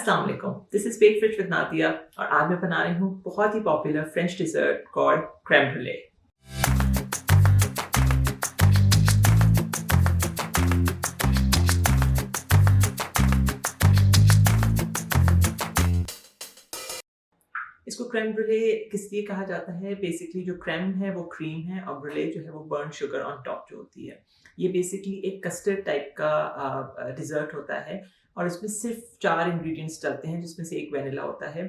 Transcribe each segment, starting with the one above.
अस्सलाम वालेकुम, this is bake fridge with Nadia और आज मैं बना रही हूँ बहुत ही popular French dessert called creme brulee. इसको क्रेम ब्रूले किस लिए कहा जाता है? बेसिकली जो क्रेम है वो क्रीम है और ब्रूले जो है वो बर्न शुगर ऑन टॉप जो होती है। ये बेसिकली एक कस्टर्ड टाइप का डिज़र्ट होता है और इसमें सिर्फ 4 इंग्रेडिएंट्स डलते हैं, जिसमें से एक वैनिला होता है,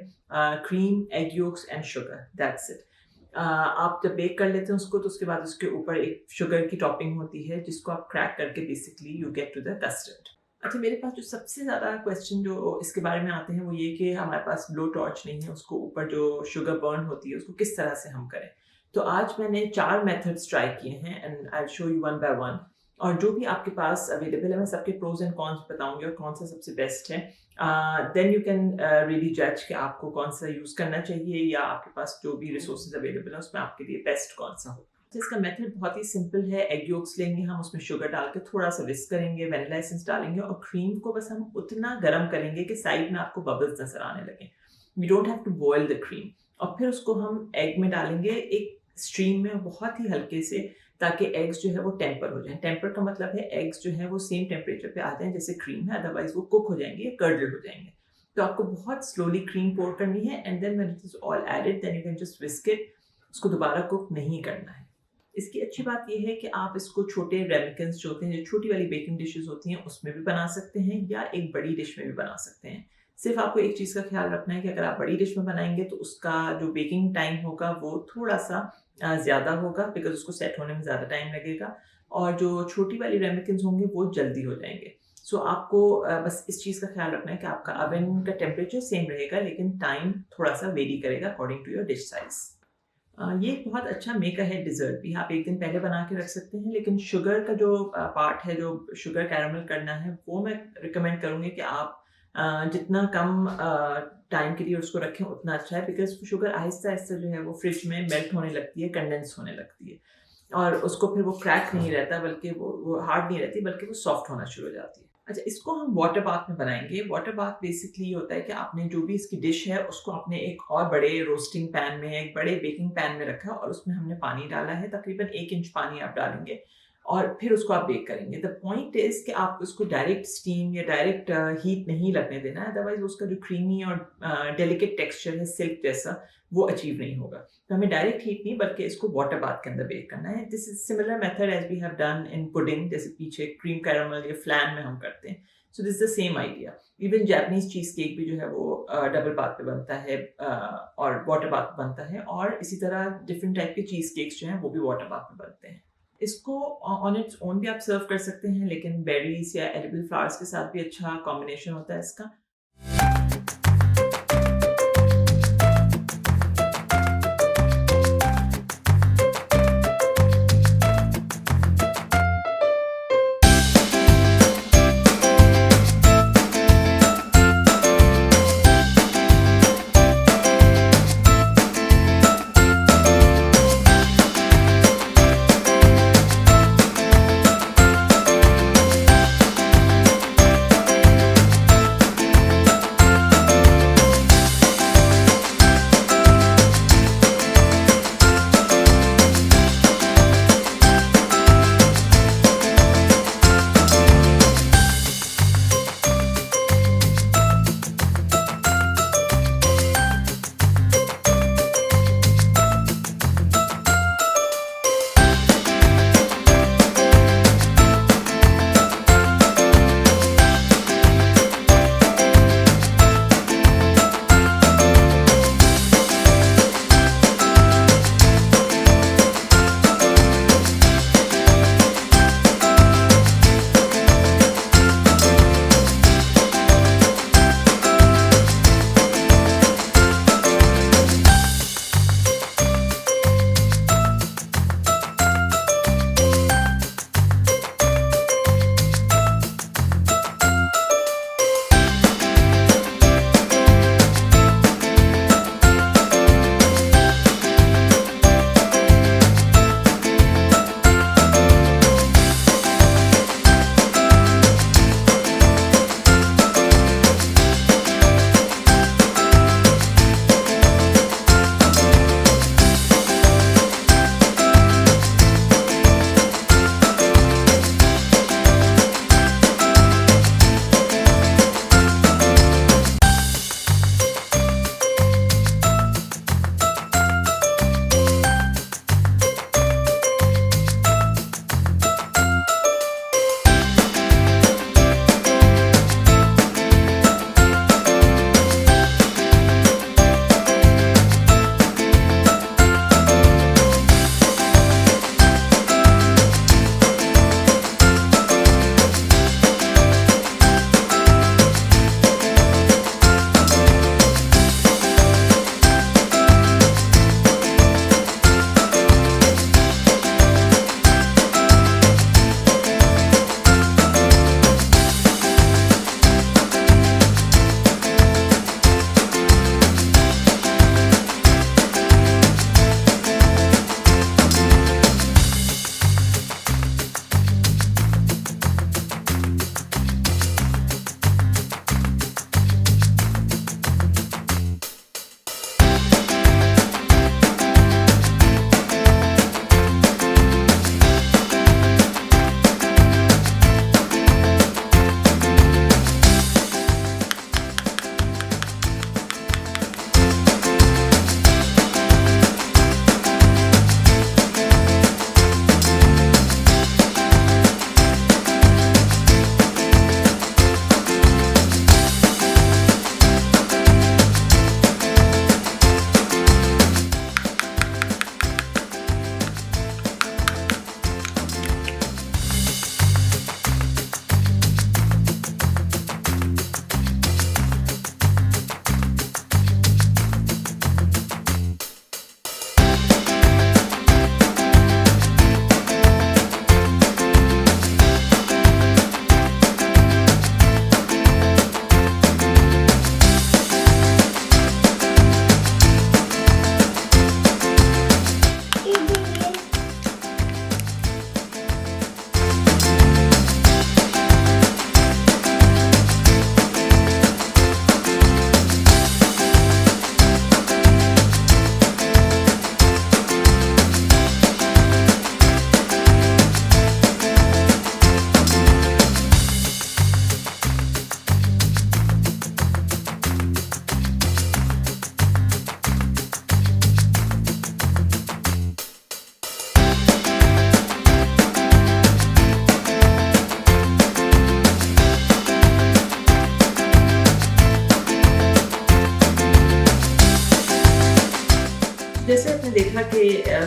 cream, egg yolks and sugar, that's it. आप जब बेक कर लेते हैं उसको तो उसके बाद उसके ऊपर एक शुगर की टॉपिंग होती है जिसको आप क्रैक करके basically you get to the custard. अच्छा, मेरे पास जो सबसे ज़्यादा क्वेश्चन जो इसके बारे में आते हैं वो ये कि हमारे पास ब्लो टॉर्च नहीं है, उसको ऊपर जो शुगर बर्न होती है उसको किस तरह से हम करें। तो आज मैंने 4 मेथड्स ट्राई किए हैं and I will show you one by one, और जो भी आपके पास अवेलेबल है मैं सबके प्रोज एंड कॉन्स बताऊंगी और कौन सा सबसे बेस्ट है। देन यू कैन रियली जज कि आपको कौन सा यूज़ करना चाहिए या आपके पास जो भी रिसोर्सेज अवेलेबल है उसमें आपके लिए बेस्ट कौन सा हो। तो इसका मेथड बहुत ही सिंपल है। एग योक्स लेंगे हम, उसमें शुगर डाल के थोड़ा सा विस्क करेंगे, वैनिला एसेंस डालेंगे और क्रीम को बस हम उतना गर्म करेंगे कि साइड में आपको बबल्स नजर आने लगे। We don't have to boil the cream. और फिर उसको हम एग में डालेंगे एक स्ट्रीम में बहुत ही हल्के से, ताकि एग्स जो है वो टेम्पर हो जाएं। टेम्पर का मतलब है एग्स जो है वो सेम टेम्परेचर पे आ जाएं जैसे क्रीम है, अदरवाइज वो कुक हो जाएंगे, कर्डल हो जाएंगे। तो आपको बहुत स्लोली क्रीम पोर करनी है and then when it is all added then you can just whisk it. उसको दोबारा कुक नहीं करना है। इसकी अच्छी बात यह है कि आप इसको छोटे रेमेकिन्स जो होते हैं, जो छोटी वाली बेकिंग डिशेस होती हैं, उसमें भी बना सकते हैं या एक बड़ी डिश में भी बना सकते हैं। सिर्फ आपको एक चीज़ का ख्याल रखना है कि अगर आप बड़ी डिश में बनाएंगे तो उसका जो बेकिंग टाइम होगा वो थोड़ा सा ज़्यादा होगा, बिकॉज उसको सेट होने में ज़्यादा टाइम लगेगा, और जो छोटी वाली रेमेकिन्स होंगे वो जल्दी हो जाएंगे। सो आपको बस इस चीज़ का ख्याल रखना है कि आपका अवन का टेम्परेचर सेम रहेगा लेकिन टाइम थोड़ा सा वेरी करेगा according to your dish size. ये एक बहुत अच्छा मेक अहेड डिज़र्ट भी आप एक दिन पहले बना के रख सकते हैं, लेकिन शुगर का जो पार्ट है, जो शुगर कैरामल करना है, वो मैं रिकमेंड करूँगी कि आप जितना कम टाइम के लिए उसको रखें उतना अच्छा है, बिकॉज शुगर आहिस्ता आहिस्ता जो है वो फ्रिज में मेल्ट होने लगती है, कंडेंस होने लगती है और उसको फिर वो क्रैक नहीं रहता, बल्कि वो हार्ड नहीं रहती, बल्कि वो सॉफ्ट होना शुरू हो जाती है। अच्छा, इसको हम वाटर बाथ में बनाएंगे। वाटर बाथ बेसिकली ये होता है कि आपने जो भी इसकी डिश है उसको आपने एक और बड़े रोस्टिंग पैन में, एक बड़े बेकिंग पैन में रखा और उसमें हमने पानी डाला है, तकरीबन 1 इंच पानी आप डालेंगे और फिर उसको आप बेक करेंगे। द पॉइंट इज कि आप उसको डायरेक्ट स्टीम या डायरेक्ट हीट नहीं लगने देना है, अदरवाइज उसका जो क्रीमी और डेलिकेट टेक्सचर है सिल्क जैसा, वो अचीव नहीं होगा। तो हमें डायरेक्ट हीट नहीं बल्कि इसको वाटर बाथ के अंदर बेक करना है। This is similar method as we have done in pudding, जैसे पीछे क्रीम कैरामल या फ्लैन में हम करते हैं। So this the same idea. Even Japanese cheese cake भी जो है वो डबल बाथ पे बनता है और वाटर बाथ बनता है, और इसी तरह डिफरेंट टाइप के चीज केक्स जो हैं वो भी वाटर बाथ में बनते हैं। इसको ऑन इट्स ओन भी आप सर्व कर सकते हैं, लेकिन बेरीज या एडिबल फ्लावर्स के साथ भी अच्छा कॉम्बिनेशन होता है इसका।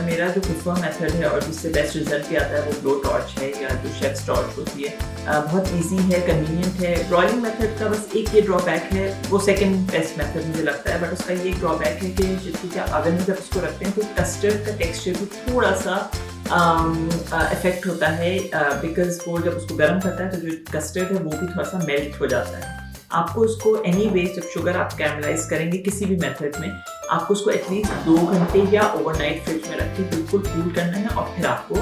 मेरा जो प्रेफर मेथड है और जिससे बेस्ट रिजल्ट भी आता है वो ब्लो टॉर्च है या जो शेफ्स टॉर्च होती है। बहुत इजी है, कन्वीनियंट है। ब्रॉयलिंग मेथड का बस एक ये ड्रॉबैक है, वो सेकंड बेस्ट मेथड मुझे लगता है, बट उसका ये ड्रॉबैक है कि जैसे अवन में जब उसको रखते हैं तो कस्टर्ड का टेक्सचर भी थोड़ा सा इफेक्ट होता है, बिकॉज वो जब उसको गर्म करता है तो जो कस्टर्ड है वो भी थोड़ा सा मेल्ट हो जाता है। आपको उसको एनीवेज जब शुगर आप कैरमलाइज करेंगे किसी भी मेथड में, आपको उसको एटलीस्ट 2 घंटे या ओवरनाइट फ्रिज में रख के बिल्कुल कूल करना है और फिर आपको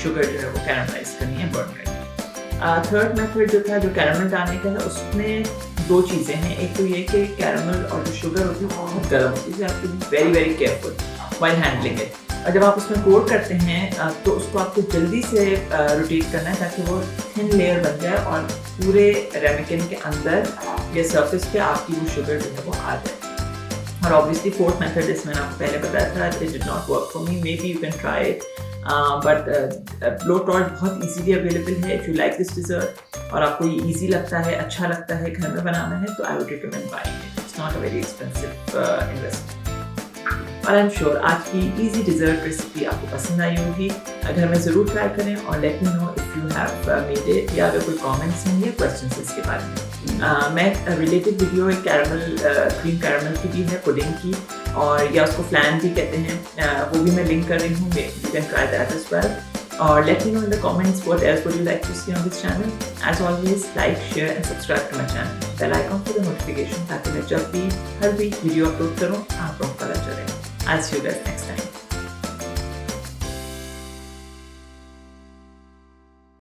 शुगर जो है वो कैरमलाइज करनी है, बर्न करनी है। थर्ड मेथड जो था, जो कैरमल डालने का है, उसमें 2 चीज़ें हैं। एक तो ये कि कैरमल और जो शुगर होती है वो बहुत गर्म होती है, आपको very very careful while handling it. और जब आप उसमें कोट करते हैं तो उसको आपको जल्दी से रोटेट करना है ताकि वो थिन लेयर बन जाए और पूरे रेमेकिन के अंदर या सरफेस पे आपकी वो शुगर जो है वो आ जाए। और ऑब्वियसली फोर्थ मेथड इसमें आपको पहले बताया था, it did not work for me, maybe you can try it, but blow torch बहुत इजीली अवेलेबल है। If you like this dessert और आपको ये ईजी लगता है, अच्छा लगता है घर में बनाना है, तो I would recommend buying it. It's not a very expensive investment. और आई एम श्योर आज की इजी डिज़र्ट रेसिपी आपको पसंद आई होगी। घर में ज़रूर ट्राई करें और let me know if you have made it, या अगर कोई कमेंट्स हैं या क्वेश्चंस इसके बारे में। मैं रिलेटेड वीडियो एक क्रीम कैरमल की भी है, पुडिंग की, और या उसको फ्लैन भी कहते हैं, वो भी मैं लिंक कर रही हूँ, you can try that as well. और let me know in the comments what else would you like to see on this channel. As always, like, share and subscribe to my channel. Bell icon for the notification ताकि मैं जब भी हर week video upload करूँ आप लोगों को पता चले। I'll see you guys next time.